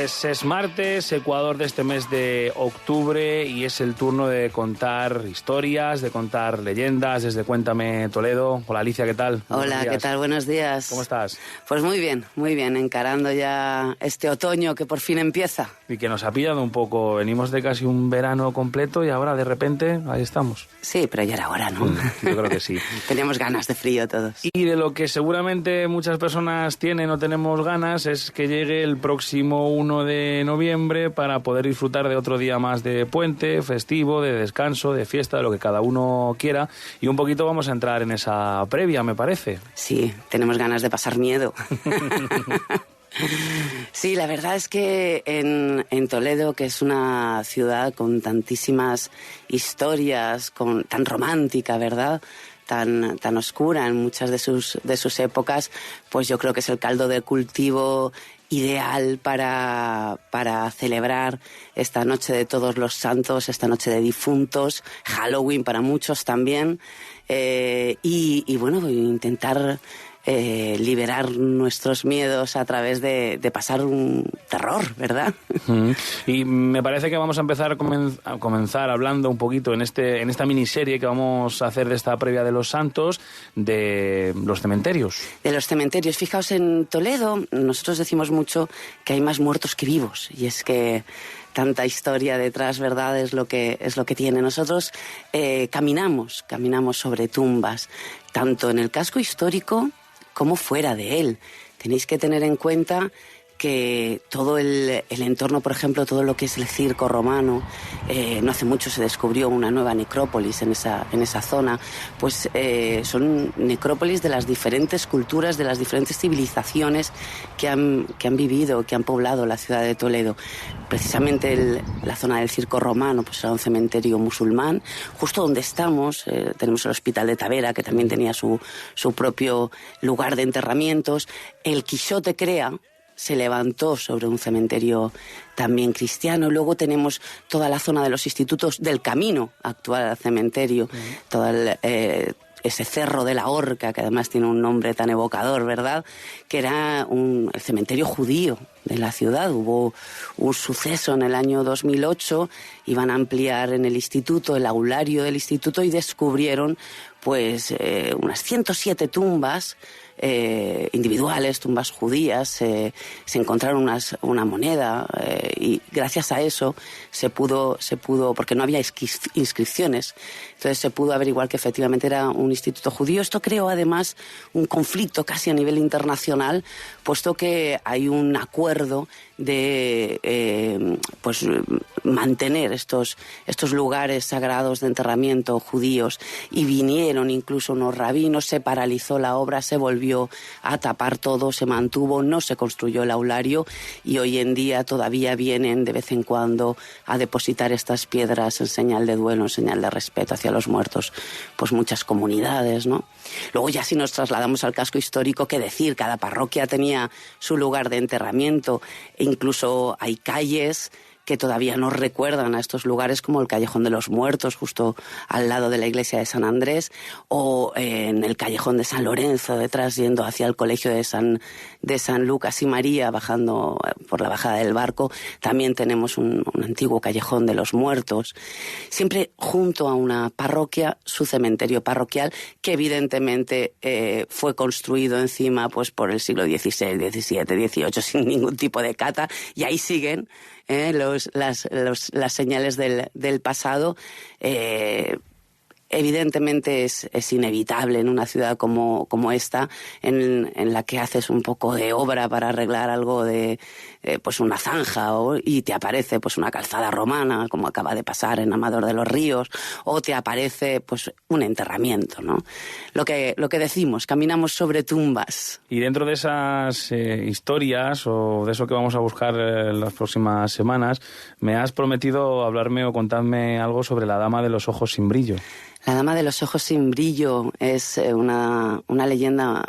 Pues es martes, Ecuador de este mes de octubre, y es el turno de contar historias, de contar leyendas desde Cuéntame Toledo. Hola Alicia, ¿qué tal? Hola, ¿qué tal? Buenos días. ¿Cómo estás? Pues muy bien, encarando ya este otoño que por fin empieza. Y que nos ha pillado un poco, venimos de casi un verano completo y ahora de repente ahí estamos. Sí, pero ya era hora, ¿no? Yo creo que sí. Teníamos ganas de frío todos. Y de lo que seguramente muchas personas tienen o tenemos ganas es que llegue el próximo 1 de noviembre para poder disfrutar de otro día más de puente, festivo, de descanso, de fiesta, de lo que cada uno quiera. Y un poquito vamos a entrar en esa previa, me parece. Sí, tenemos ganas de pasar miedo. Sí, la verdad es que en Toledo, que es una ciudad con tantísimas historias, tan romántica, ¿verdad?, tan oscura en muchas de sus épocas, pues yo creo que es el caldo de cultivo ideal para celebrar esta noche de Todos los Santos, esta noche de difuntos, Halloween para muchos también, y bueno, intentar liberar nuestros miedos a través de pasar un terror, ¿verdad? Y me parece que vamos a empezar a comenzar hablando un poquito en esta miniserie que vamos a hacer de esta previa de los santos, de los cementerios. De los cementerios. Fijaos, en Toledo nosotros decimos mucho que hay más muertos que vivos, y es que tanta historia detrás, ¿verdad?, es lo que tiene. Nosotros caminamos sobre tumbas, tanto en el casco histórico como fuera de él. Tenéis que tener en cuenta que todo el entorno, por ejemplo, todo lo que es el circo romano, no hace mucho se descubrió una nueva necrópolis en esa zona, pues son necrópolis de las diferentes culturas, de las diferentes civilizaciones que han vivido, que han poblado la ciudad de Toledo. Precisamente la zona del circo romano pues era un cementerio musulmán. Justo donde estamos tenemos el Hospital de Tavera, que también tenía su propio lugar de enterramientos. El Quixote Crea se levantó sobre un cementerio también cristiano. Luego tenemos toda la zona de los institutos del camino actual al cementerio, todo ese cerro de la Horca, que además tiene un nombre tan evocador, ¿verdad?, que era el cementerio judío de la ciudad. Hubo un suceso en el año 2008, iban a ampliar en el instituto, el aulario del instituto, y descubrieron pues unas 107 tumbas individuales, tumbas judías. Se encontraron una moneda, y gracias a eso se pudo, porque no había inscripciones, entonces se pudo averiguar que efectivamente era un instituto judío. Esto creó además un conflicto casi a nivel internacional, puesto que hay un acuerdo de pues mantener estos lugares sagrados de enterramiento judíos, y vinieron incluso unos rabinos, se paralizó la obra, se volvió a tapar todo, se mantuvo, no se construyó el aulario, y hoy en día todavía vienen de vez en cuando a depositar estas piedras en señal de duelo, en señal de respeto hacia los muertos, pues muchas comunidades, ¿no? Luego ya si nos trasladamos al casco histórico, qué decir, cada parroquia tenía su lugar de enterramiento, e incluso hay calles que todavía nos recuerdan a estos lugares, como el Callejón de los Muertos, justo al lado de la iglesia de San Andrés, o en el Callejón de San Lorenzo, detrás, yendo hacia el colegio de San Lucas y María, bajando por la bajada del Barco. También tenemos un antiguo Callejón de los Muertos. Siempre junto a una parroquia, su cementerio parroquial, que evidentemente fue construido encima pues por el siglo XVI, XVII, XVIII, sin ningún tipo de cata, y ahí siguen las señales del pasado. Evidentemente es inevitable en una ciudad como esta, en la que haces un poco de obra para arreglar algo de pues una zanja, y te aparece pues una calzada romana, como acaba de pasar en Amador de los Ríos, o te aparece pues un enterramiento, ¿no? Lo que decimos, caminamos sobre tumbas. Y dentro de esas historias, o de eso que vamos a buscar en las próximas semanas, me has prometido hablarme o contarme algo sobre la Dama de los Ojos sin Brillo. La Dama de los Ojos sin Brillo es una leyenda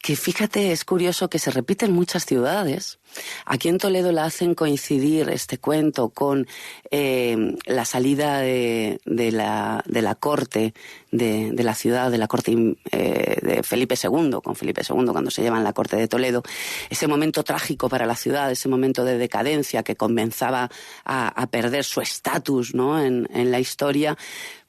que, fíjate, es curioso que se repite en muchas ciudades, Aquí en Toledo la hacen coincidir este cuento con la salida de la corte de la ciudad, de la corte de Felipe II, con Felipe II, cuando se llevan la corte de Toledo. Ese momento trágico para la ciudad, ese momento de decadencia que comenzaba a perder su estatus, ¿no?, en la historia,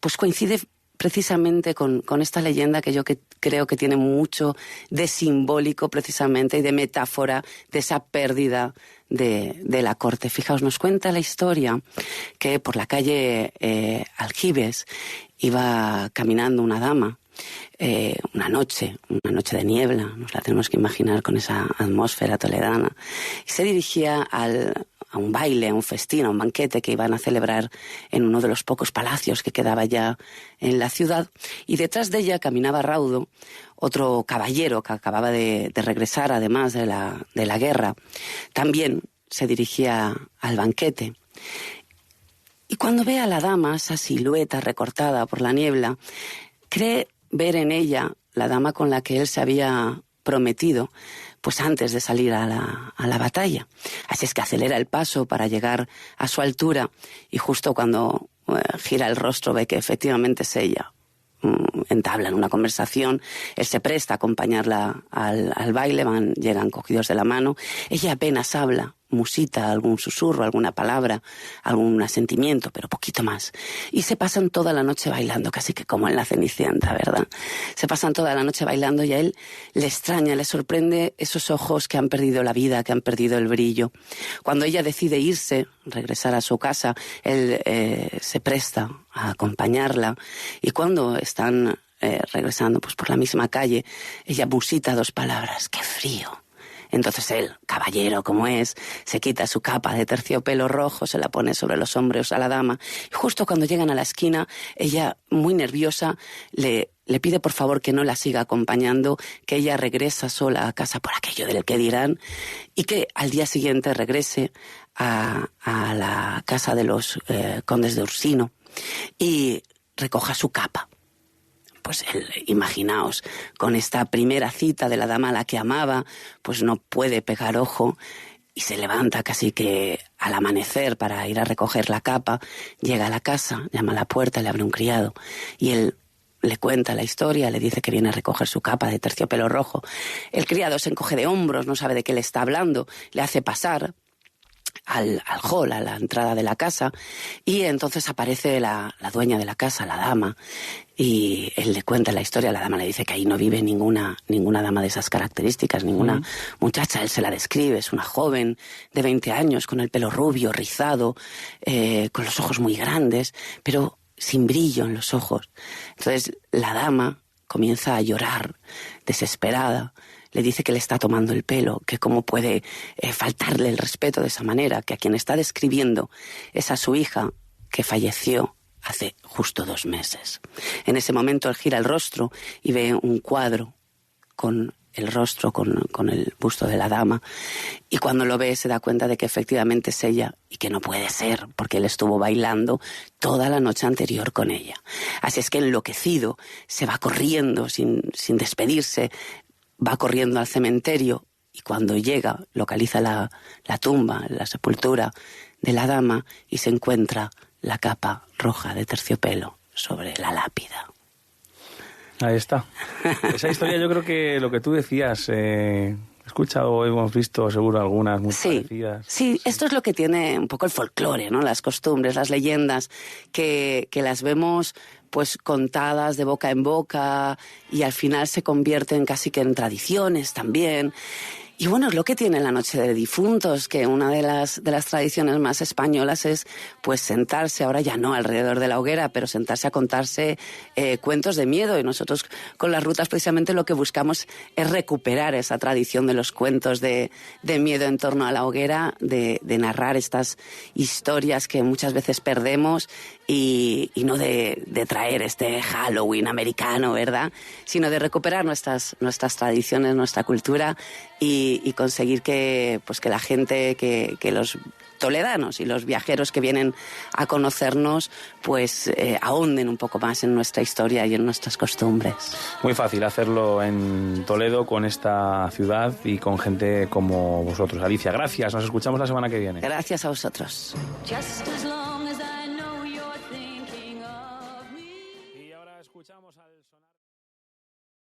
pues coincide precisamente con esta leyenda que yo creo que tiene mucho de simbólico precisamente y de metáfora de esa pérdida de la corte. Fijaos, nos cuenta la historia que por la calle Aljibes iba caminando una dama una noche de niebla, nos la tenemos que imaginar con esa atmósfera toledana, y se dirigía a un baile, a un festín, a un banquete que iban a celebrar en uno de los pocos palacios que quedaba ya en la ciudad, y detrás de ella caminaba raudo otro caballero que acababa de regresar, además de la guerra. También se dirigía al banquete. Y cuando ve a la dama, esa silueta recortada por la niebla, cree ver en ella la dama con la que él se había prometido, pues antes de salir a la batalla. Así es que acelera el paso para llegar a su altura, y justo cuando gira el rostro ve que efectivamente es ella. Entablan una conversación, él se presta a acompañarla al baile, llegan cogidos de la mano. Ella apenas habla, musita algún susurro, alguna palabra, algún asentimiento, pero poquito más. Y se pasan toda la noche bailando, casi que como en la Cenicienta, ¿verdad? Se pasan toda la noche bailando, y a él le extraña, le sorprende esos ojos que han perdido la vida, que han perdido el brillo. Cuando ella decide irse, regresar a su casa, él se presta a acompañarla, y cuando están regresando pues por la misma calle, ella musita dos palabras: ¡qué frío! Entonces él, caballero como es, se quita su capa de terciopelo rojo, se la pone sobre los hombros a la dama, y justo cuando llegan a la esquina, ella, muy nerviosa, le pide por favor que no la siga acompañando, que ella regresa sola a casa por aquello del que dirán, y que al día siguiente regrese a la casa de los condes de Ursino y recoja su capa. Pues él, imaginaos, con esta primera cita de la dama a la que amaba, pues no puede pegar ojo, y se levanta casi que al amanecer para ir a recoger la capa. Llega a la casa, llama a la puerta, le abre un criado, y él le cuenta la historia, le dice que viene a recoger su capa de terciopelo rojo. El criado se encoge de hombros, no sabe de qué le está hablando, le hace pasar al hall, a la entrada de la casa, y entonces aparece la dueña de la casa, la dama, y él le cuenta la historia. La dama le dice que ahí no vive ninguna dama de esas características, ninguna muchacha. Él se la describe, es una joven de 20 años, con el pelo rubio, rizado, con los ojos muy grandes, pero sin brillo en los ojos. Entonces la dama comienza a llorar, desesperada. Le dice que le está tomando el pelo, que cómo puede faltarle el respeto de esa manera, que a quien está describiendo es a su hija, que falleció hace justo 2 meses. En ese momento él gira el rostro y ve un cuadro con el rostro, con el busto de la dama, y cuando lo ve se da cuenta de que efectivamente es ella, y que no puede ser, porque él estuvo bailando toda la noche anterior con ella. Así es que enloquecido se va corriendo sin despedirse, va corriendo al cementerio, y cuando llega localiza la tumba, la sepultura de la dama, y se encuentra la capa roja de terciopelo sobre la lápida. Ahí está. Esa historia, yo creo que lo que tú decías, he escuchado, hemos visto seguro algunas muy parecidas. Sí, esto es lo que tiene un poco el folclore, ¿no? Las costumbres, las leyendas, que las vemos pues contadas de boca en boca, y al final se convierten casi que en tradiciones también. Y bueno, es lo que tiene la Noche de Difuntos, que una de las tradiciones más españolas es pues sentarse, ahora ya no alrededor de la hoguera, pero sentarse a contarse cuentos de miedo. Y nosotros con las rutas precisamente lo que buscamos es recuperar esa tradición de los cuentos de miedo en torno a la hoguera, de narrar estas historias que muchas veces perdemos, y no de traer este Halloween americano, ¿verdad? Sino de recuperar nuestras tradiciones, nuestra cultura y conseguir que la gente, que los toledanos y los viajeros que vienen a conocernos pues ahonden un poco más en nuestra historia y en nuestras costumbres. Muy fácil hacerlo en Toledo con esta ciudad y con gente como vosotros. Alicia, gracias. Nos escuchamos la semana que viene. Gracias a vosotros.